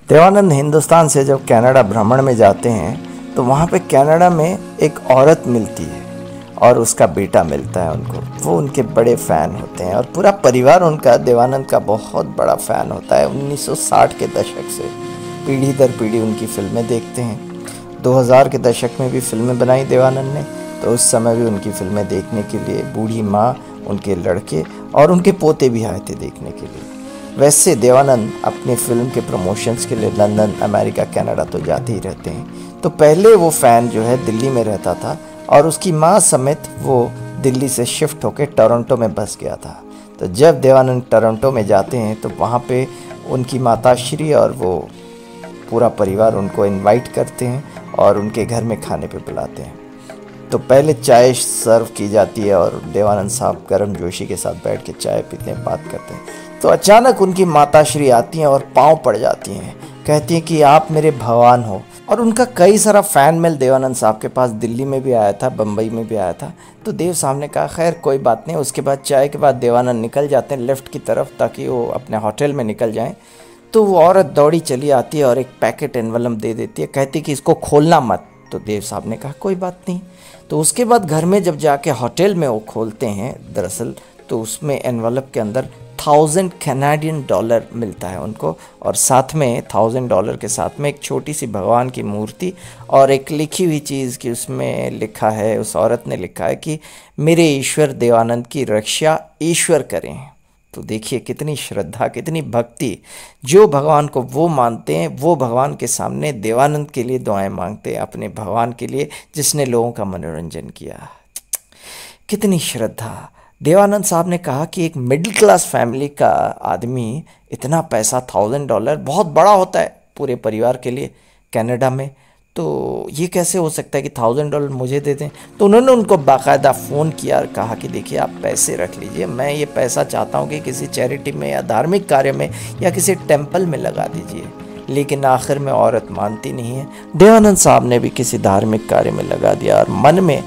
देवानंद हिंदुस्तान से जब कनाडा भ्रमण में जाते हैं तो वहाँ पे कनाडा में एक औरत मिलती है और उसका बेटा मिलता है उनको। वो उनके बड़े फ़ैन होते हैं और पूरा परिवार उनका देवानंद का बहुत बड़ा फ़ैन होता है। 1960 के दशक से पीढ़ी दर पीढ़ी उनकी फ़िल्में देखते हैं। 2000 के दशक में भी फ़िल्में बनाई देवानंद ने, तो उस समय भी उनकी फ़िल्में देखने के लिए बूढ़ी माँ, उनके लड़के और उनके पोते भी आए थे देखने के लिए। वैसे देवानंद अपनी फ़िल्म के प्रमोशंस के लिए लंदन, अमेरिका, कनाडा तो जाते ही रहते हैं। तो पहले वो फ़ैन जो है दिल्ली में रहता था और उसकी माँ समेत वो दिल्ली से शिफ्ट होकर टोरंटो में बस गया था। तो जब देवानंद टोरंटो में जाते हैं तो वहाँ पे उनकी माताश्री और वो पूरा परिवार उनको इनवाइट करते हैं और उनके घर में खाने पे बुलाते हैं। तो पहले चाय सर्व की जाती है और देवानंद साहब गर्म जोशी के साथ बैठ के चाय पीते हैं, बात करते हैं। तो अचानक उनकी माताश्री आती हैं और पाँव पड़ जाती हैं, कहती हैं कि आप मेरे भगवान हो। और उनका कई सारा फ़ैन मेल देवानंद साहब के पास दिल्ली में भी आया था, बम्बई में भी आया था। तो देव साहब ने कहा खैर कोई बात नहीं। उसके बाद चाय के बाद देवानंद निकल जाते हैं लेफ़्ट की तरफ ताकि वो अपने होटल में निकल जाएं। तो वो औरत दौड़ी चली आती है और एक पैकेट एनवलप दे देती है, कहती कि इसको खोलना मत। तो देव साहब ने कहा कोई बात नहीं। तो उसके बाद घर में जब जाके होटल में वो खोलते हैं दरअसल, तो उसमें एनवलप के अंदर 1000 कनाडियन डॉलर मिलता है उनको और साथ में $1000 के साथ में एक छोटी सी भगवान की मूर्ति और एक लिखी हुई चीज़ कि उसमें लिखा है, उस औरत ने लिखा है कि मेरे ईश्वर देवानंद की रक्षा ईश्वर करें। तो देखिए कितनी श्रद्धा, कितनी भक्ति। जो भगवान को वो मानते हैं वो भगवान के सामने देवानंद के लिए दुआएं मांगते हैं, अपने भगवान के लिए जिसने लोगों का मनोरंजन किया। कितनी श्रद्धा। देवानंद साहब ने कहा कि एक मिडिल क्लास फैमिली का आदमी इतना पैसा $1000 बहुत बड़ा होता है पूरे परिवार के लिए कनाडा में, तो ये कैसे हो सकता है कि $1000 मुझे दे दें। तो उन्होंने उनको बाकायदा फ़ोन किया और कहा कि देखिए आप पैसे रख लीजिए, मैं ये पैसा चाहता हूँ कि किसी चैरिटी में या धार्मिक कार्य में या किसी टेम्पल में लगा दीजिए। लेकिन आखिर में औरत मानती नहीं है। देवानंद साहब ने भी किसी धार्मिक कार्य में लगा दिया और मन में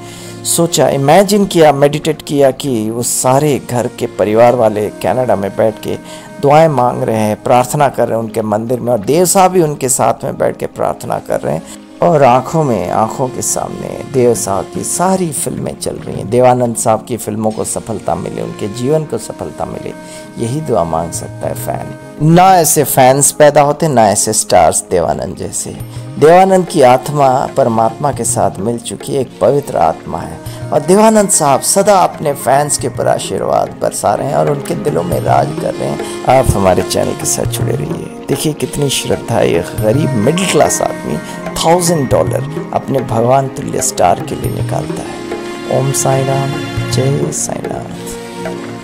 सोचा, इमेजिन किया, मेडिटेट किया कि वो सारे घर के परिवार वाले कनाडा में बैठ के दुआएं मांग रहे हैं, प्रार्थना कर रहे हैं उनके मंदिर में और देव साहब भी उनके साथ में बैठ के प्रार्थना कर रहे हैं और आंखों के सामने देव साहब की सारी फिल्में चल रही हैं। देवानंद साहब की फिल्मों को सफलता मिले, उनके जीवन को सफलता मिले, यही दुआ मांग सकता है फ़ैन। ना ऐसे फैंस पैदा होते, ना ऐसे स्टार्स देवानंद जैसे। देवानंद की आत्मा परमात्मा के साथ मिल चुकी एक पवित्र आत्मा है और देवानंद साहब सदा अपने फैंस के ऊपर आशीर्वाद बरसा रहे हैं और उनके दिलों में राज कर रहे हैं। आप हमारे चैनल के साथ जुड़े रहिए। देखिए कितनी श्रद्धा ये गरीब मिडिल क्लास आदमी $1000 अपने भगवान तुल्य स्टार के लिए निकालता है। ओम साई राम, जय साईनाथ।